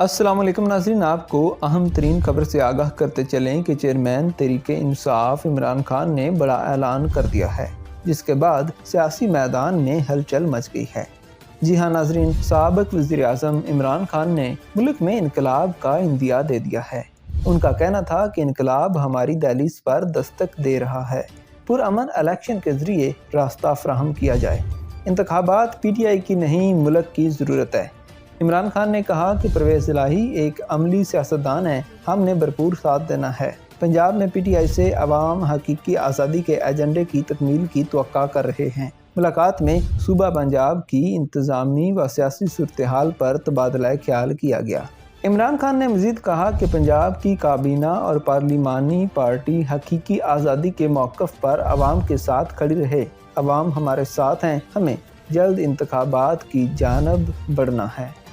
السلام علیکم ناظرین، آپ کو اہم ترین خبر سے آگاہ کرتے چلیں کہ چیئرمین تحریک انصاف عمران خان نے بڑا اعلان کر دیا ہے، جس کے بعد سیاسی میدان میں ہلچل مچ گئی ہے۔ جی ہاں ناظرین، سابق وزیر اعظم عمران خان نے ملک میں انقلاب کا عندیہ دے دیا ہے۔ ان کا کہنا تھا کہ انقلاب ہماری دہلیز پر دستک دے رہا ہے، پرامن الیکشن کے ذریعے راستہ فراہم کیا جائے۔ انتخابات پی ٹی آئی کی نہیں، ملک کی ضرورت ہے۔ عمران خان نے کہا کہ پرویز الہی ایک عملی سیاستدان ہے، ہم نے بھرپور ساتھ دینا ہے۔ پنجاب میں پی ٹی آئی سے عوام حقیقی آزادی کے ایجنڈے کی تکمیل کی توقع کر رہے ہیں۔ ملاقات میں صوبہ پنجاب کی انتظامی و سیاسی صورتحال پر تبادلہ خیال کیا گیا۔ عمران خان نے مزید کہا کہ پنجاب کی کابینہ اور پارلیمانی پارٹی حقیقی آزادی کے موقف پر عوام کے ساتھ کھڑی رہے۔ عوام ہمارے ساتھ ہیں، ہمیں جلد انتخابات کی جانب بڑھنا ہے۔